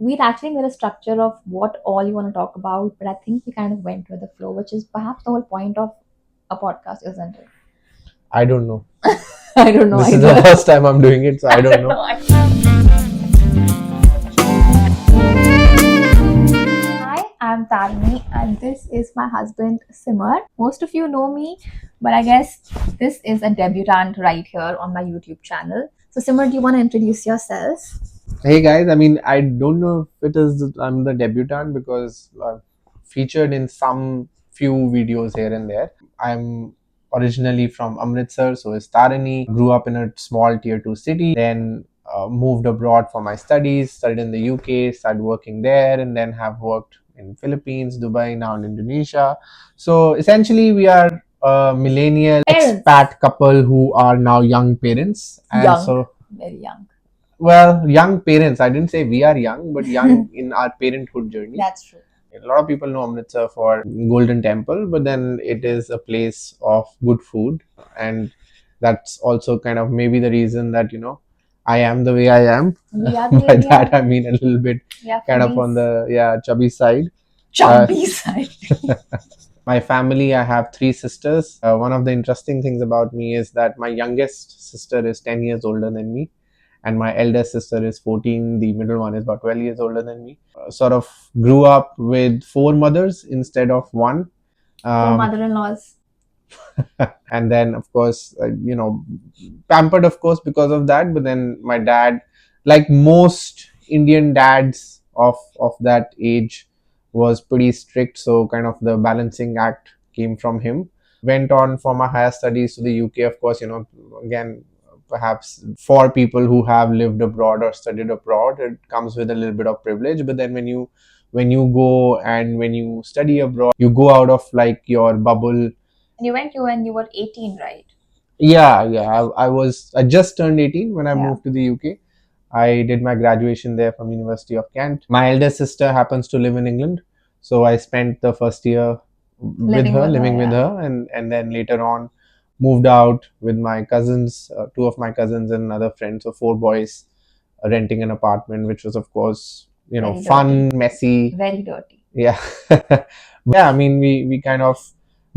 we'd actually made a structure of what all you want to talk about, but I think we kind of went with the flow, which is perhaps the whole point of a podcast, isn't it? I don't know. I don't know This is either. the first time I'm doing it, so I don't know. Hi, I'm Tarini, and this is my husband Simar. Most of you know me, but I guess this is a debutant right here on my YouTube channel. So, Simar, do you want to introduce yourself? Hey guys, I mean, I don't know if it is I'm the debutant because I've featured in some few videos here and there. I'm originally from Amritsar, so is Tarini. Grew up in a small tier 2 city, then moved abroad for my studies, studied in the UK, started working there, and then have worked in Philippines, Dubai, now in Indonesia. So essentially, we are a millennial Parents. expat couple who are now young parents, and Young, so very young. well, young parents. I didn't say we are young, but young in our parenthood journey. That's true. A lot of people know Amritsar for Golden Temple, but then it is a place of good food, and that's also kind of maybe the reason that I am the way I am. We are the By way we that are. I mean a little bit Yeah, kind of on the chubby side. chubby side. My family, I have three sisters. One of the interesting things about me is that my youngest sister is 10 years older than me, and my eldest sister is 14. The middle one is about 12 years older than me. Sort of grew up with four mothers instead of one. Four mother-in-laws. And then, of course, pampered, of course, because of that. But then my dad, like most Indian dads of that age, was pretty strict. So kind of the balancing act came from him. Went on for my higher studies to the UK, of course. Again, perhaps for people who have lived abroad or studied abroad, it comes with a little bit of privilege. But then when you go and when you study abroad, you go out of like your bubble. And you went to when you were 18, right? Yeah. I just turned 18 when I Yeah. moved to the UK. I did my graduation there from University of Kent. My eldest sister happens to live in England, so I spent the first year Living with her, living with yeah. her, and then later on moved out with my cousins, two of my cousins and another friend, so four boys, renting an apartment, which was of course Very fun, messy. Very dirty. Yeah. Yeah, I mean, we kind of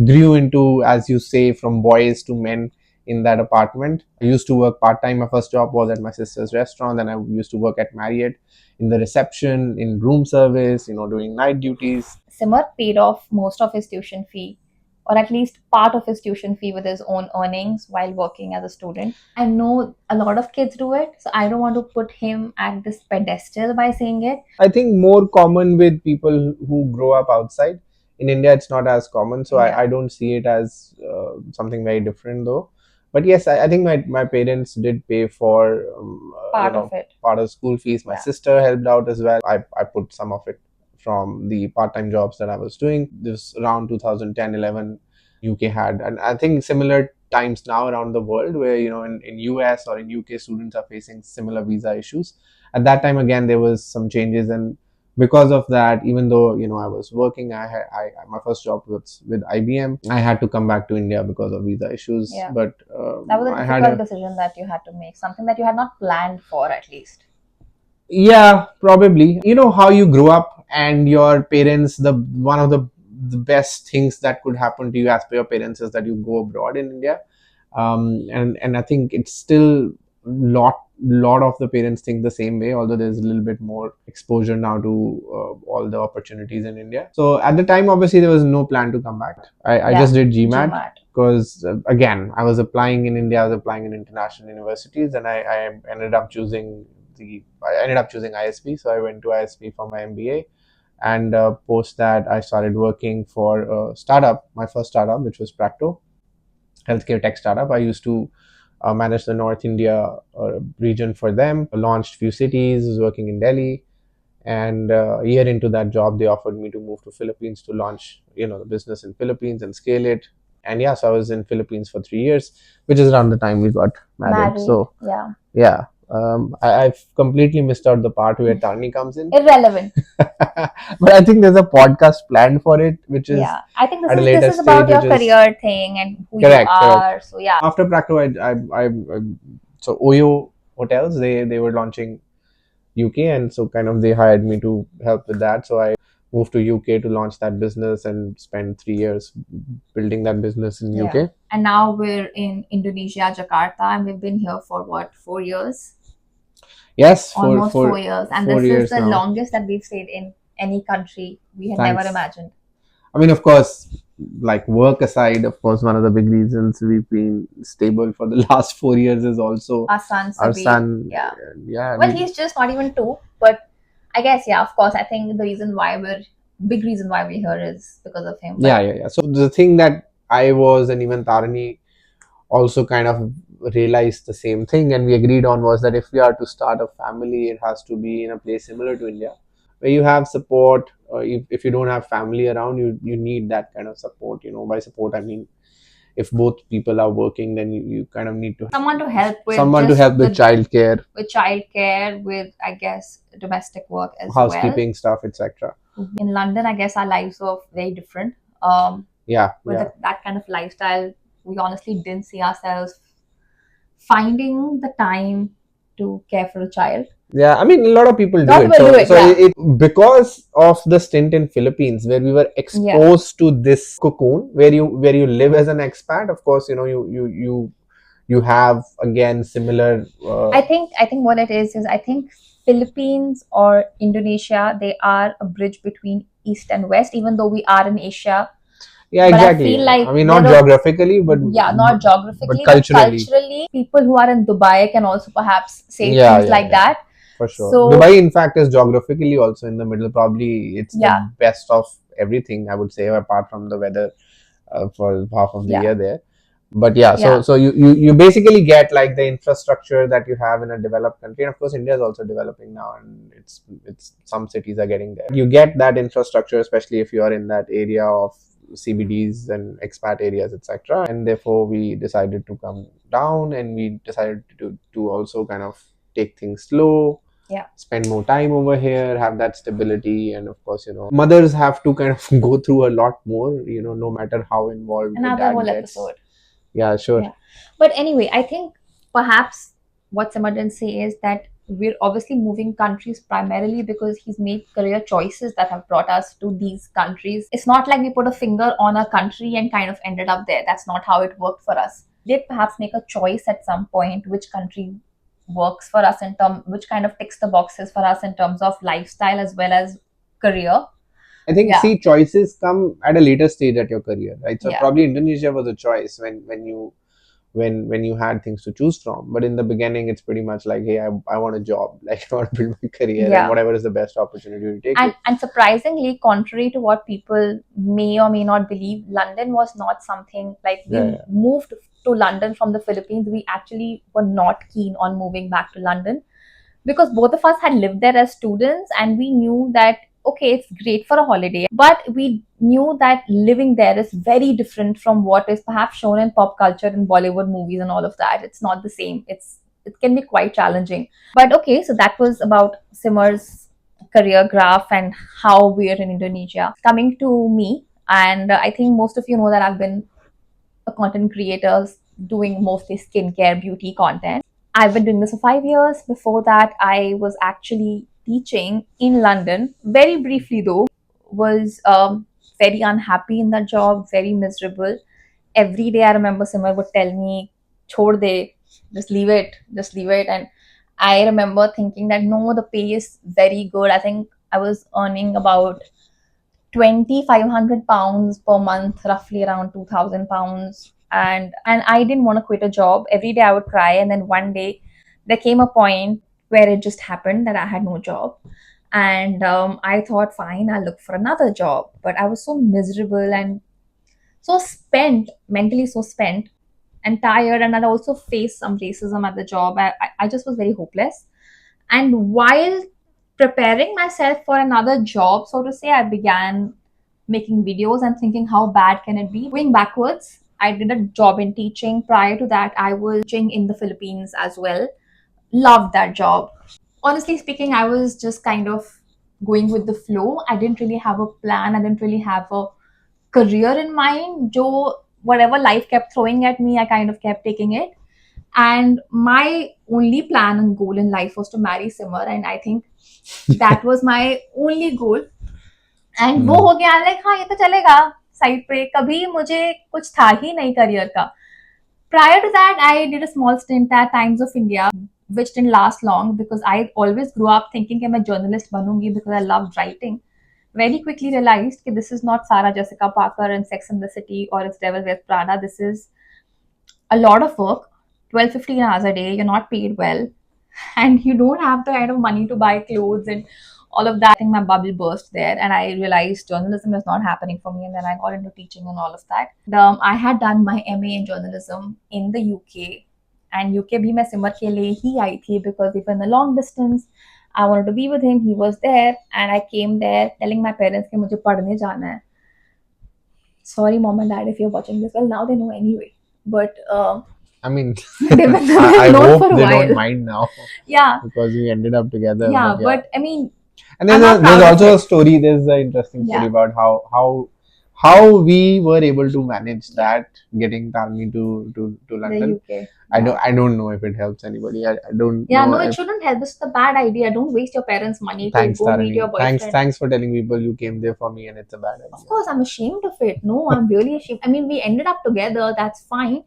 grew into, as you say, from boys to men in that apartment. I used to work part-time. My first job was at my sister's restaurant, and I used to work at Marriott in the reception, in room service, doing night duties. Simar paid off most of his tuition fee, or at least part of his tuition fee, with his own earnings while working as a student. I know a lot of kids do it, so I don't want to put him at this pedestal by saying it. I think more common with people who grow up outside. In India, it's not as common, so Yeah. I don't see it as something very different though. But yes, I think my parents did pay for Part of it. part of school fees. My Yeah. sister helped out as well. I put some of it from the part-time jobs that I was doing. This around 2010, 11, UK had, and I think similar times now around the world where in US or in UK students are facing similar visa issues. At that time again there was some changes, and because of that, even though I was working, my first job was with IBM. I had to come back to India because of visa issues. Yeah. But That was a I had difficult decision that you had to make, something that you had not planned for, at least. Yeah, probably. You know how you grew up and your parents, the one of the best things that could happen to you as per your parents is that you go abroad in India. And I think it's still lot of the parents think the same way, although there's a little bit more exposure now to all the opportunities in India. So at the time, obviously, there was no plan to come back. I just did GMAT because again, I was applying in India, I was applying in international universities, and I ended up choosing ISB. So I went to ISB for my MBA, and post that I started working for a startup, my first startup, which was Practo, healthcare tech startup. I used to manage the North India region for them. I launched few cities. Was working in Delhi, and a year into that job, they offered me to move to Philippines to launch the business in Philippines and scale it. And yeah, so I was in Philippines for 3 years, which is around the time we got married. So yeah. I've completely missed out the part where Tarini comes in. Irrelevant. But I think there's a podcast planned for it, which is I think at a later this is about stage, your which is- career thing and who Correct, you are. So yeah, After Practo, so Oyo hotels, they were launching UK, and so kind of they hired me to help with that. So I moved to UK to launch that business and spend 3 years building that business in Yeah. UK. And now we're in Indonesia, Jakarta, and we've been here for what, 4 years? Yes, Almost 4 years. And four this is years the now. longest that we've stayed in any country we had never Thanks. imagined. I mean, of course, like work aside, of course, one of the big reasons we've been stable for the last 4 years is also Our son, our Sabir. son. Yeah. Yeah, Well, he's just not even two, but I guess, yeah, of course, I think the reason why big reason why we're here is because of him. yeah, But yeah, yeah. So the thing that I was and even Tarini also kind of realized the same thing, and we agreed on was that if we are to start a family, it has to be in a place similar to India, where you have support. If you don't have family around, you need that kind of support. By support I mean if both people are working, then you kind of need to someone to help with someone to just help with childcare, with childcare, with I guess domestic work as well. housekeeping stuff, etc. In London, I guess our lives were very different. Yeah, With yeah. that kind of lifestyle, we honestly didn't see ourselves finding the time to care for a child. Yeah, I mean, a lot of people do Lot it. will do So, it, so yeah. because of the stint in Philippines, where we were exposed to this cocoon, where you live as an expat. Of course, you have again similar. I think what it is I think Philippines or Indonesia, they are a bridge between East and West, even though we are in Asia. Yeah, But I exactly. feel like I mean, not they're geographically, but yeah, not geographically, but culturally. culturally, people who are in Dubai can also perhaps say Yeah, things yeah, like yeah, that. for sure. So Dubai, in fact, is geographically also in the middle. Probably it's the yeah, best of everything, I would say, apart from the weather for half of the yeah, year there. But yeah, so yeah, so you basically get like the infrastructure that you have in a developed country, and of course India is also developing now, and it's some cities are getting there. You get that infrastructure, especially if you are in that area of CBDs and expat areas, etc. And therefore we decided to come down, and we decided to also kind of take things slow, yeah. spend more time over here, have that stability. And of course, mothers have to kind of go through a lot more, no matter how involved the Another dad whole gets. episode. Yeah, sure. Yeah. But anyway, I think perhaps what Simar didn't say is that we're obviously moving countries primarily because he's made career choices that have brought us to these countries. It's not like we put a finger on a country and kind of ended up there. That's not how it worked for us. We did perhaps make a choice at some point which country works for us in terms, which kind of ticks the boxes for us in terms of lifestyle as well as career. I think, Yeah. see, choices come at a later stage at your career, right? So Yeah. probably Indonesia was a choice when you had things to choose from. But in the beginning, it's pretty much like, hey, I want a job, like I want to build my career, and Yeah. whatever is the best opportunity to take it. And surprisingly, contrary to what people may or may not believe, London was not something like we Yeah, yeah. moved to London from the Philippines. We actually were not keen on moving back to London because both of us had lived there as students, and we knew that okay, it's great for a holiday, but we knew that living there is very different from what is perhaps shown in pop culture and Bollywood movies and all of that. It's not the same. It can be quite challenging. But okay, so that was about Simar's career graph and how we're in Indonesia. Coming to me, and I think most of you know that I've been a content creator doing mostly skincare, beauty content. I've been doing this for 5 years. Before that, I was actually teaching in London. Very briefly, though, was very unhappy in that job, very miserable. Every day, I remember Simar would tell me, "Chhod de, just leave it." And I remember thinking that no, the pay is very good. I think I was earning about 2,500 pounds per month, roughly around 2,000 pounds. And I didn't want to quit a job. Every day I would cry, and then one day there came a point where it just happened that I had no job. And I thought, fine, I'll look for another job. But I was so miserable and so spent, mentally so spent and tired. And I'd also faced some racism at the job. I just was very hopeless. And while preparing myself for another job, so to say, I began making videos and thinking, how bad can it be? Going backwards, I did a job in teaching. Prior to that, I was teaching in the Philippines as well. Loved that job. Honestly speaking, I was just kind of going with the flow. I didn't really have a plan. I didn't really have a career in mind. Jo, whatever life kept throwing at me, I kind of kept taking it. And my only plan and goal in life was to marry Simar. And I think That was my only goal. And वो Hmm. हो गया like हाँ ये तो चलेगा side पे, कभी मुझे कुछ था ही नहीं करियर का. Prior to that, I did a small stint at Times of India, which didn't last long because I always grew up thinking कि मैं journalist बनूंगी because I loved writing. Very quickly realized that this is not Sarah Jessica Parker and Sex and the City or it's Devil Wears Prada. This is a lot of work, 12, 15 hours a day. You're not paid well, and you don't have the kind of money to buy clothes and all of that. I think my bubble burst there, and I realized journalism is not happening for me. And then I got into teaching and all of that. I had done my MA in journalism in the UK, and UK भी मैं सिमर के लिए ही आई थी because even the long distance, I wanted to be with him. He was there, and I came there telling my parents कि मुझे पढ़ने जाना है. Sorry, mom and dad, if you're watching this. Well, now they know anyway. But I mean, they've been I known hope for a they while. don't mind now Yeah, because we ended up together. yeah. But yeah, But I mean, and I'm not there's proud of also a it. story. There's an interesting story Yeah, about how we were able to manage that, getting Tarini to the London. UK. I Yeah. don't know if it helps anybody. I don't Yeah, know no, it if. shouldn't help. This is a bad idea. Don't waste your parents' money to Thanks, go meet your Tarini. boyfriend. Thanks for telling people you came there for me, and it's a bad Of idea. course, I'm ashamed of it. No, I'm really ashamed. I mean, we ended up together. That's fine.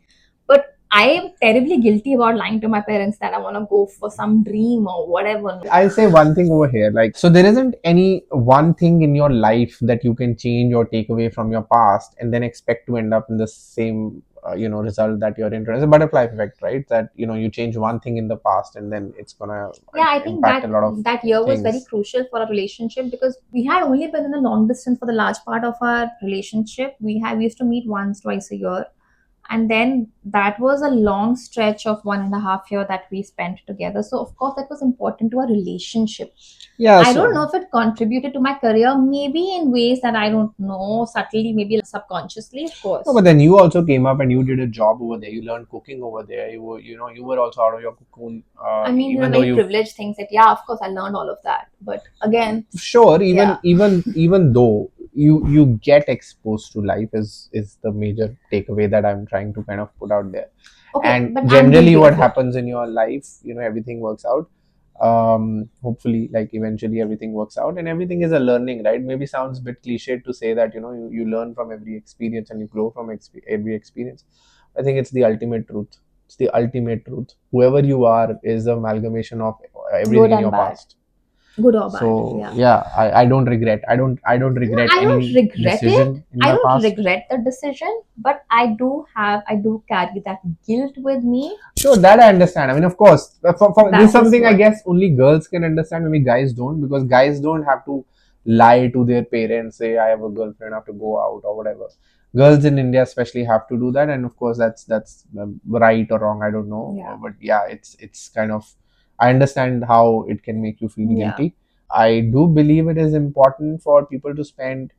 But I am terribly guilty about lying to my parents that I want to go for some dream or whatever. I'll say one thing over here. Like, so there isn't any one thing in your life that you can change or take away from your past and then expect to end up in the same, result that you're in. It's a butterfly effect, right? That, you change one thing in the past and then it's gonna Yeah, I think impact a that lot of that year was very things. crucial for our relationship because we had only been in a long distance for the large part of our relationship. We used to meet once, twice a year, and then that was a long stretch of 1.5 year that we spent together. So of course that was important to our relationship. Yeah, I don't know so if it contributed to my career, maybe in ways that I don't know, subtly, maybe subconsciously, of no, course. but then you also came up and you did a job over there. You learned cooking over there. You were also out of your cocoon. I mean, these are Even though very you privileged things that, yeah, of course, I learned all of that. But again, sure yeah. even though you get exposed to life is the major takeaway that I'm trying to kind of put out there. Okay, And but I'm generally guilty what of it. happens in your life, everything works out. Hopefully, like, eventually everything works out, and everything is a learning, right? Maybe sounds a bit cliched to say that, you learn from every experience and you grow from every experience. I think it's the ultimate truth. It's the ultimate truth. Whoever you are is an amalgamation of everything Good in and your bad. past. Good or bad. So Yeah. yeah, I don't regret. I don't No, regret I don't any regret it. decision in I my don't past. regret the decision, but I do carry that guilt with me. Sure, that I understand. I mean, of course, this is That is something I what. guess only girls can understand. Maybe guys don't, because guys don't have to lie to their parents, say I have a girlfriend, I have to go out or whatever. Girls in India especially have to do that, and of course that's right or wrong. I don't know, Yeah. but yeah, it's kind of, I understand how it can make you feel Yeah. guilty. I do believe it is important for people to spend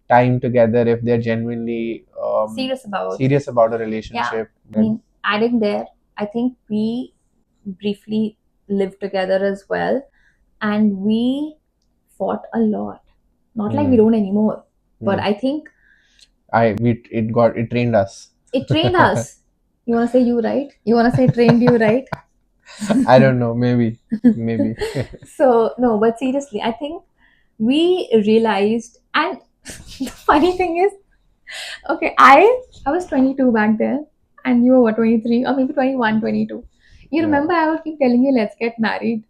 time together if they're genuinely Serious about. serious about a Yeah. relationship. I mean, adding there, I think we briefly lived together as well, and we fought a lot. Not like we Hmm. don't anymore, but Hmm. I think It trained us. it trained us. You wanna say you right? You wanna say trained you right? I don't know, maybe. So no, but seriously, I think we realized, and the funny thing is, okay, I was 22 back then, and you were what, 23 or maybe 21, 22. You Yeah, remember I would keep telling you, let's get married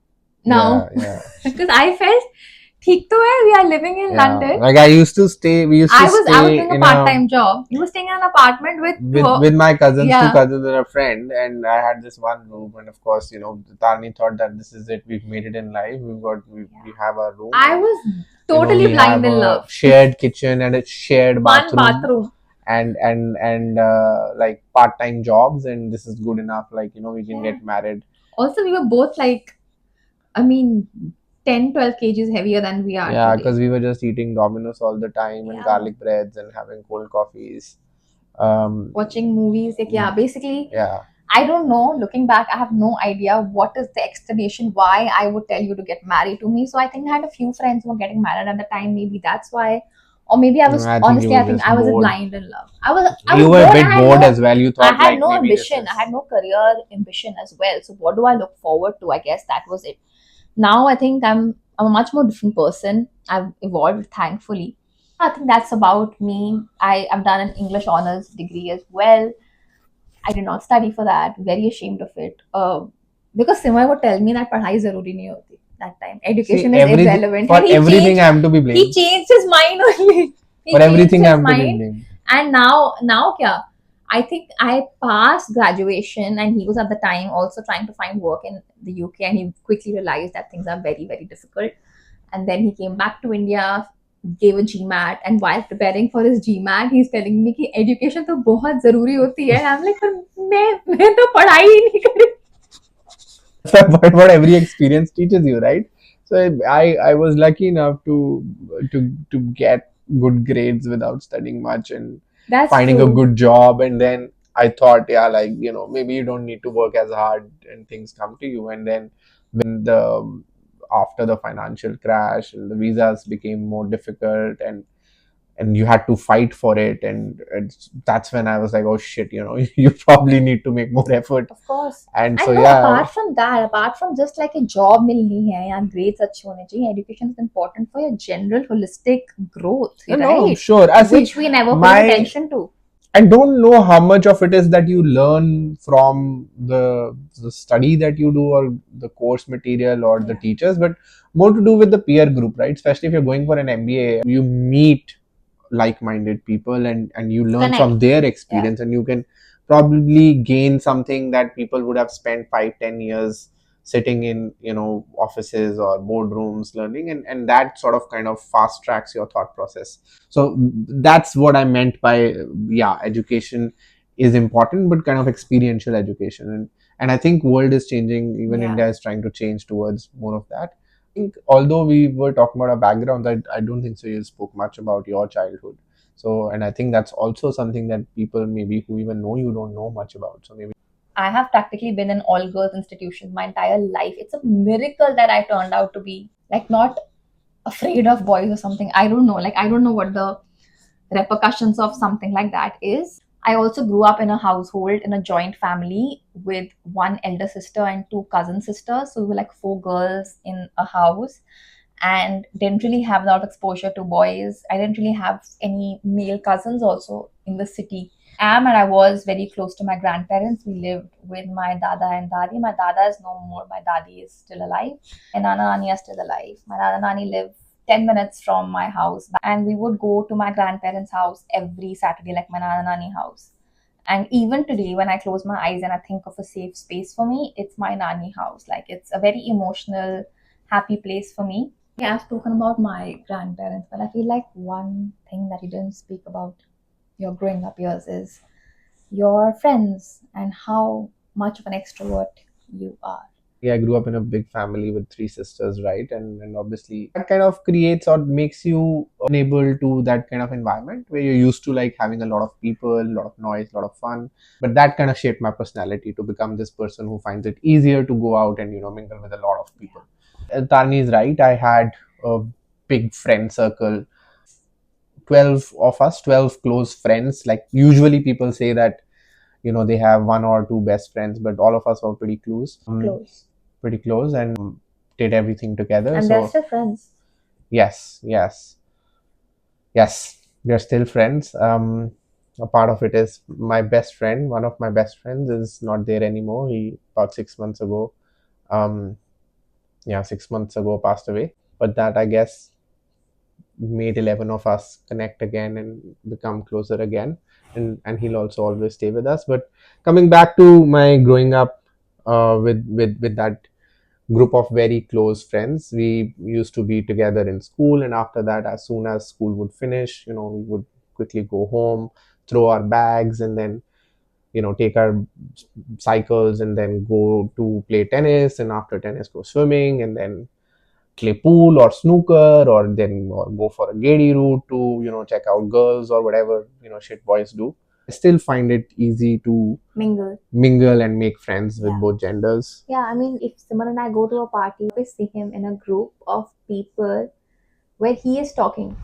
yeah, now, yeah, because I felt, ठीक तो है, we are living in yeah. London. Like, we used to I was stay doing a in part time job. You were staying in an apartment with with my cousins, two yeah. cousins and a friend, and I had this one room, and of course, Tarni thought that this is it, we've made it in life, we have our room, I and was totally we blind have in a love. shared kitchen and a shared One bathroom, bathroom. and like part-time jobs, and this is good enough, like, we can Yeah. get married. Also, we were both like, I mean, 10, 12 kgs heavier than we are Yeah, today. because we were just eating Domino's all the time and Yeah. garlic breads and having cold coffees. Watching movies. Like, yeah, basically, Yeah. I don't know. Looking back, I have no idea what is the explanation why I would tell you to get married to me. So I think I had a few friends who were getting married at the time. Maybe that's why. Or maybe I was I think you honestly, were I think just I was bored. blind in love. I was You were a bored. bit bored as well. You I thought had like no maybe this ambition. I is. had no career ambition as well. So what do I look forward to? I guess that was it. Now I think I'm I'm a much more different person. I've evolved, thankfully. I think that's about me. I've done an English honors degree as well. I did not study for that. Very ashamed of it. Because Simar would tell me that पढ़ाई जरूरी नहीं होती that time. See, Education is everything irrelevant. for And everything I am to be he blamed. changed his mind only. For He changed everything I his am to be mind. blamed. And now kya? I think I passed graduation, and he was at the time also trying to find work in the UK, and he quickly realized that things are very, very difficult. And then he came back to India, gave a GMAT, and while preparing for his GMAT, he's telling me कि education तो बहुत जरूरी होती है. And I'm like, पर मैं तो पढ़ाई ही नहीं करी. What every experience teaches you, right? So I was lucky enough to get good grades without studying much and That's finding a true. good job. And then I thought, yeah, like, maybe you don't need to work as hard and things come to you. And then when the after the financial crash and the visas became more difficult, and you had to fight for it, and that's when I was like, oh shit, you probably need to make more effort. Of course. And so And no, yeah. apart from just like a job मिलनी है या grades अच्छे होने चाहिए, education is important for your general holistic growth, No, right? sure. I see. Which we never pay My attention to. I don't know how much of it is that you learn from the study that you do, or the course material, or the Yeah. teachers, but more to do with the peer group, right? Especially if you're going for an MBA, you meet like-minded people, and you learn from Connect. their Yeah. experience, and you can probably gain something that people would have spent 5-10 years sitting in offices or boardrooms learning, and that sort of kind of fast tracks your thought process. So that's what I meant by, yeah, education is important, but kind of experiential education. And I think world is changing. Even Yeah. India is trying to change towards more of that. I think although we were talking about our background, I don't think so you spoke much about your childhood. So, and I think that's also something that people maybe who even know you don't know much about. So maybe. I have practically been in all girls institutions my entire life. It's a miracle that I turned out to be like not afraid of boys or something. I don't know. Like I don't know what the repercussions of something like that is. I also grew up in a household in a joint family with one elder sister and two cousin sisters. So we were like four girls in a house and didn't really have a lot of exposure to boys. I didn't really have any male cousins also in the city. And I was very close to my grandparents. We lived with my dada and dadi. My dada is no more. My dadi is still alive. My nana nani are still alive. My nana nani live 10 minutes from my house. And we would go to my grandparents' house every Saturday, like my nana nani house. And even today, when I close my eyes and I think of a safe space for me, it's my nani house. Like it's a very emotional, happy place for me. Yeah, I've spoken about my grandparents, but I feel like one thing that you didn't speak about your growing up years is your friends and how much of an extrovert you are. Yeah, I grew up in a big family with three sisters, right? And obviously that kind of creates or makes you unable to that kind of environment where you're used to like having a lot of people, a lot of noise, a lot of fun. But that kind of shaped my personality to become this person who finds it easier to go out and mingle with a lot of people. Tarni is right. I had a big friend circle, 12 of us, 12 close friends. Like usually people say that they have one or two best friends, but all of us were pretty close. Close. Pretty close, and did everything together. And they're So still friends. yes, yes, yes, we're still friends. A part of it is my best friend. One of my best friends is not there anymore. He about 6 months ago, um, yeah, 6 months ago passed away. But that, I guess, made 11 of us connect again and become closer again. And he'll also always stay with us. But coming back to my growing up, with that group of very close friends. We used to be together in school, and after that, as soon as school would finish, we would quickly go home, throw our bags, and then take our cycles, and then go to play tennis, and after tennis go swimming, and then play pool or snooker, or go for a gaiety route to check out girls or whatever shit boys do. I still find it easy to mingle and make friends with both genders. Yeah, I mean, if Simon and I go to a party, we see him in a group of people where he is talking.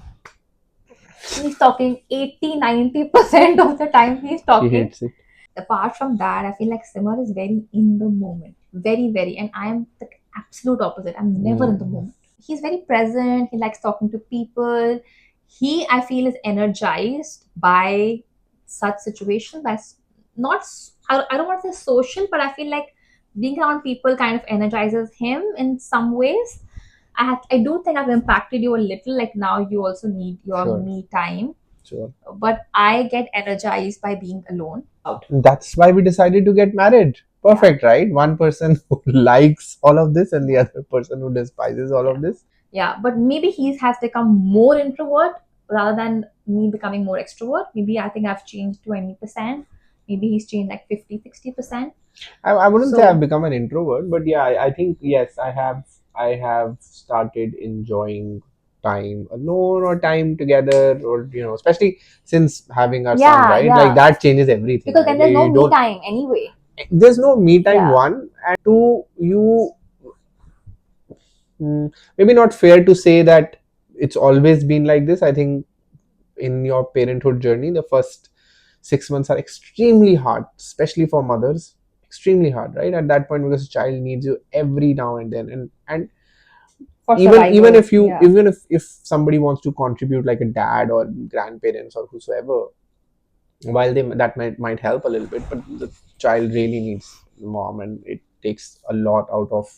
He's talking 80-90% of the time he's She talking. hates it. Apart from that, I feel like Simar is very in the moment. Very, very. And I am the absolute opposite. I'm never in the moment. he's very present. He likes talking to people. He, I feel, is energized by such situation. Not I don't want to say social, but I feel like being around people kind of energizes him in some ways. I do think I've impacted you a little. Like now, you also need your Sure, me time, sure. but I get energized by being alone. That's why we decided to get married. Perfect, right? One person who likes all of this and the other person who despises all Yeah. of this. Yeah, but maybe he has become more introvert rather than me becoming more extrovert. Maybe I think I've changed 20%. Maybe he's changed like 50, 60%. I wouldn't say I've So become an introvert, but yeah, I think yes, I have started enjoying time alone or time together, or especially since having our son, yeah, right? Like yeah. that changes everything, Because right? then Like there's no you me don't time anyway. there's no me time, Yeah. one, and two, maybe not fair to say that it's always been like this. I think in your parenthood journey, the first 6 months are extremely hard, especially for mothers. Extremely hard, right? At that point, because the child needs you every now and then, and For even survival. if you Yeah. even if somebody wants to contribute, like a dad or grandparents or whosoever, while they that might help a little bit, but the child really needs mom, and it takes a lot out of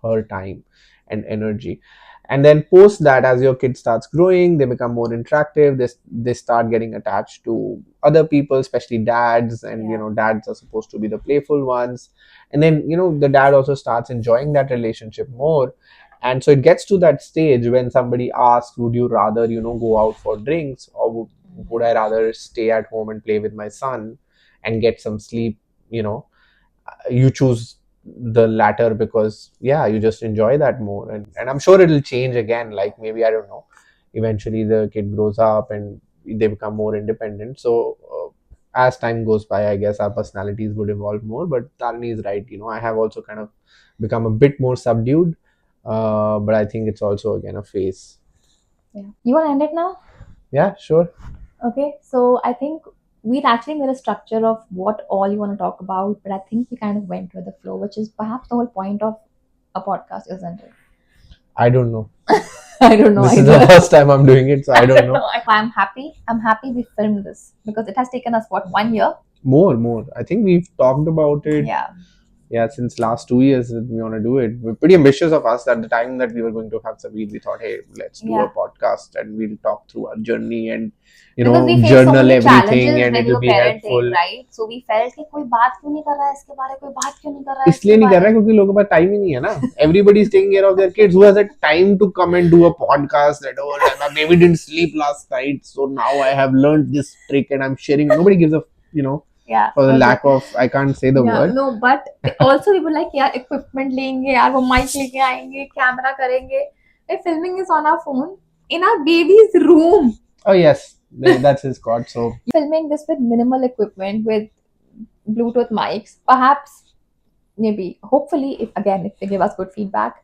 her time and energy. And then post that, as your kid starts growing, they become more interactive. They start getting attached to other people, especially dads, and Yeah. dads are supposed to be the playful ones. And then the dad also starts enjoying that relationship more. And so it gets to that stage when somebody asks, would you rather go out for drinks, or would I rather stay at home and play with my son and get some sleep? You choose the latter, because yeah, you just enjoy that more. And I'm sure it'll change again, like maybe, I don't know, eventually the kid grows up and they become more independent. So as time goes by, I guess our personalities would evolve more. But Tarini is right, I have also kind of become a bit more subdued, but I think it's also again a phase. Yeah. You want to end it now? Yeah, sure. Okay. So I think we'd actually made a structure of what all you want to talk about, but I think we kind of went with the flow, which is perhaps the whole point of a podcast, isn't it? I don't know. I don't know This is the either. first time I'm doing it, so I I don't don't know. know. I'm happy. I'm happy we filmed this because it has taken us what, 1 year? More. I think we've talked about it, Yeah. yeah, since last 2 years that we want to do it. We're pretty ambitious of us. At the time that we were going to have Sabir, we thought, hey, let's do a Yeah. podcast and we'll talk through our journey and Because we faced so journal many everything, challenges and when we it'll were be parenting, helpful. right? So we felt कि कोई बात क्यों नहीं कर रहा है इसके बारे कोई बात क्यों नहीं कर रहा है इसलिए इसके नहीं कर रहा बारे है क्योंकि लोगों के पास टाइम ही नहीं है ना. Everybody is taking care of their kids. Who has the time to come and do a podcast that, oh, my baby didn't sleep last night, so now I have learned this trick and I'm sharing. Nobody gives a, Yeah. for the Okay. lack of, I can't say the Yeah. word. No, but also we were like यार equipment लेंगे यार वो mic लेके आएंगे camera करेंगे. We're filming is on our phone in our baby's room. Oh yes, that's his god. So Filming this with minimal equipment with Bluetooth mics. Perhaps, maybe, hopefully, if they give us good feedback,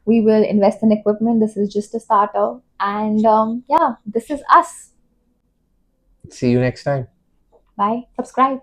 we will invest in equipment. This is just a starter. And yeah, this is us. see you next time. Bye. Subscribe.